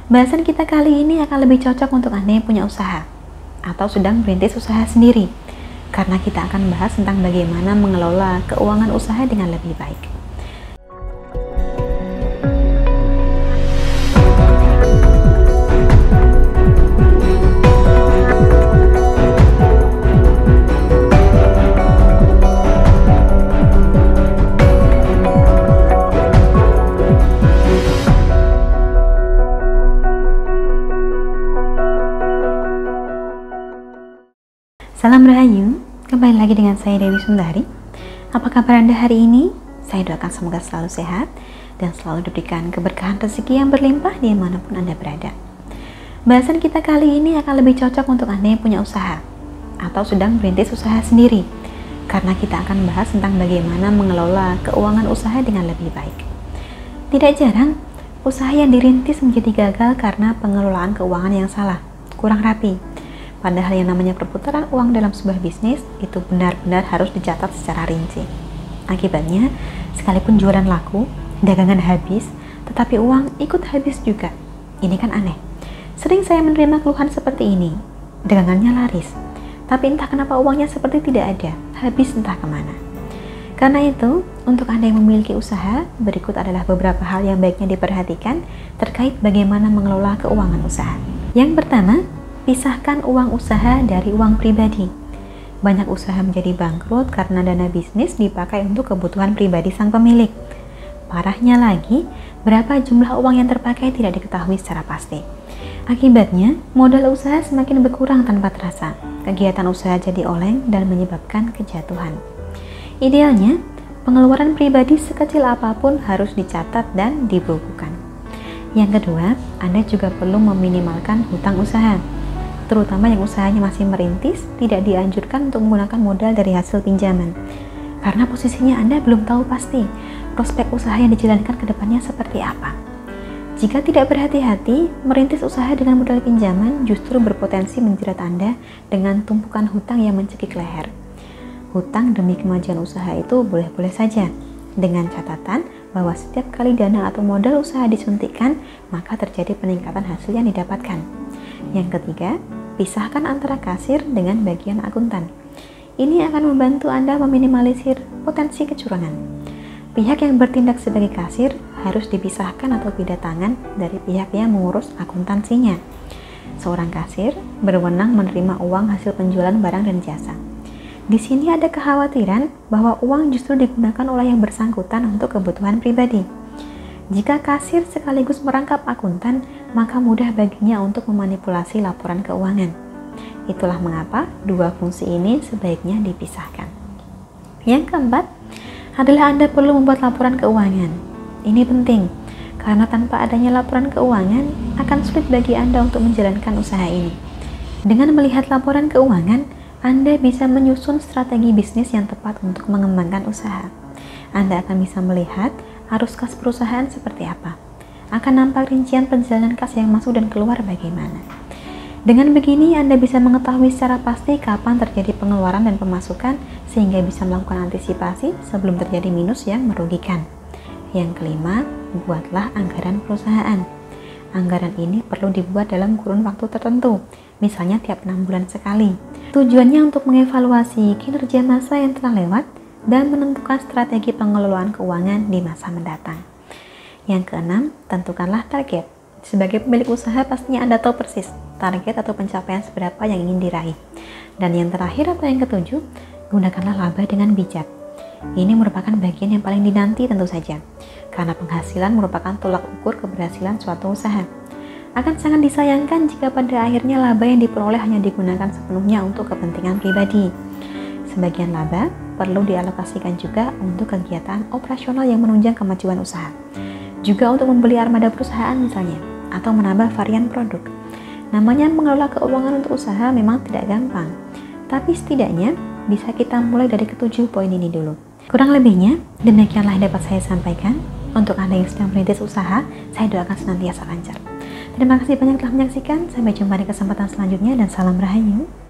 Bahasan kita kali ini akan lebih cocok untuk Anda yang punya usaha atau sedang merintis usaha sendiri, karena kita akan bahas tentang bagaimana mengelola keuangan usaha dengan lebih baik. Salam Rahayu, kembali lagi dengan saya Dewi Sundari. Apa kabar Anda hari ini? Saya doakan semoga selalu sehat dan selalu diberikan keberkahan rezeki yang berlimpah dimanapun Anda berada. Bahasan kita kali ini akan lebih cocok untuk Anda yang punya usaha atau sedang merintis usaha sendiri, karena kita akan bahas tentang bagaimana mengelola keuangan usaha dengan lebih baik. Tidak jarang, usaha yang dirintis menjadi gagal karena pengelolaan keuangan yang salah, kurang rapi. Padahal yang namanya perputaran uang dalam sebuah bisnis itu benar-benar harus dicatat secara rinci. Akibatnya, sekalipun jualan laku, dagangan habis, tetapi uang ikut habis juga. Ini kan aneh. Sering saya menerima keluhan seperti ini. Dagangannya laris, tapi entah kenapa uangnya seperti tidak ada, habis entah kemana. Karena itu, untuk Anda yang memiliki usaha, berikut adalah beberapa hal yang baiknya diperhatikan terkait bagaimana mengelola keuangan usaha. Yang pertama, pisahkan uang usaha dari uang pribadi. Banyak usaha menjadi bangkrut karena dana bisnis dipakai untuk kebutuhan pribadi sang pemilik. Parahnya lagi, berapa jumlah uang yang terpakai tidak diketahui secara pasti. Akibatnya, modal usaha semakin berkurang tanpa terasa. Kegiatan usaha jadi oleng dan menyebabkan kejatuhan. Idealnya, pengeluaran pribadi sekecil apapun harus dicatat dan dibukukan. Yang kedua, Anda juga perlu meminimalkan hutang usaha. Terutama yang usahanya masih merintis, tidak dianjurkan untuk menggunakan modal dari hasil pinjaman, karena posisinya Anda belum tahu pasti prospek usaha yang dijalankan ke depannya seperti apa. Jika tidak berhati-hati, merintis usaha dengan modal pinjaman justru berpotensi menjerat Anda dengan tumpukan hutang yang mencekik leher. Hutang demi kemajuan usaha itu boleh-boleh saja, dengan catatan bahwa setiap kali dana atau modal usaha disuntikkan, maka terjadi peningkatan hasil yang didapatkan. Yang ketiga, pisahkan antara kasir dengan bagian akuntan. Ini akan membantu Anda meminimalisir potensi kecurangan. Pihak yang bertindak sebagai kasir harus dipisahkan atau beda tangan dari pihak yang mengurus akuntansinya. Seorang kasir berwenang menerima uang hasil penjualan barang dan jasa. Di sini ada kekhawatiran bahwa uang justru digunakan oleh yang bersangkutan untuk kebutuhan pribadi. Jika kasir sekaligus merangkap akuntan, maka mudah baginya untuk memanipulasi laporan keuangan. Itulah mengapa dua fungsi ini sebaiknya dipisahkan. Yang keempat adalah Anda perlu membuat laporan keuangan. Ini penting, karena tanpa adanya laporan keuangan, akan sulit bagi Anda untuk menjalankan usaha ini. Dengan melihat laporan keuangan, Anda bisa menyusun strategi bisnis yang tepat untuk mengembangkan usaha. Anda akan bisa melihat arus kas perusahaan seperti apa. Akan nampak rincian perjalanan kas yang masuk dan keluar bagaimana. Dengan begini, Anda bisa mengetahui secara pasti kapan terjadi pengeluaran dan pemasukan, sehingga bisa melakukan antisipasi sebelum terjadi minus yang merugikan. Yang kelima, buatlah anggaran perusahaan. Anggaran ini perlu dibuat dalam kurun waktu tertentu, misalnya tiap 6 bulan sekali. Tujuannya untuk mengevaluasi kinerja masa yang telah lewat dan menentukan strategi pengelolaan keuangan di masa mendatang. Yang keenam, tentukanlah target. Sebagai pemilik usaha, pastinya Anda tahu persis target atau pencapaian seberapa yang ingin diraih. Dan yang terakhir atau yang ketujuh, gunakanlah laba dengan bijak. Ini merupakan bagian yang paling dinanti tentu saja, karena penghasilan merupakan tolak ukur keberhasilan suatu usaha. Akan sangat disayangkan jika pada akhirnya laba yang diperoleh hanya digunakan sepenuhnya untuk kepentingan pribadi. Sebagian laba perlu dialokasikan juga untuk kegiatan operasional yang menunjang kemajuan usaha. Juga untuk membeli armada perusahaan misalnya, atau menambah varian produk. Namanya mengelola keuangan untuk usaha memang tidak gampang, tapi setidaknya bisa kita mulai dari ketujuh poin ini dulu. Kurang lebihnya, demikianlah yang dapat saya sampaikan. Untuk Anda yang sedang merintis usaha, saya doakan senantiasa lancar. Terima kasih banyak telah menyaksikan. Sampai jumpa di kesempatan selanjutnya dan salam Rahayu.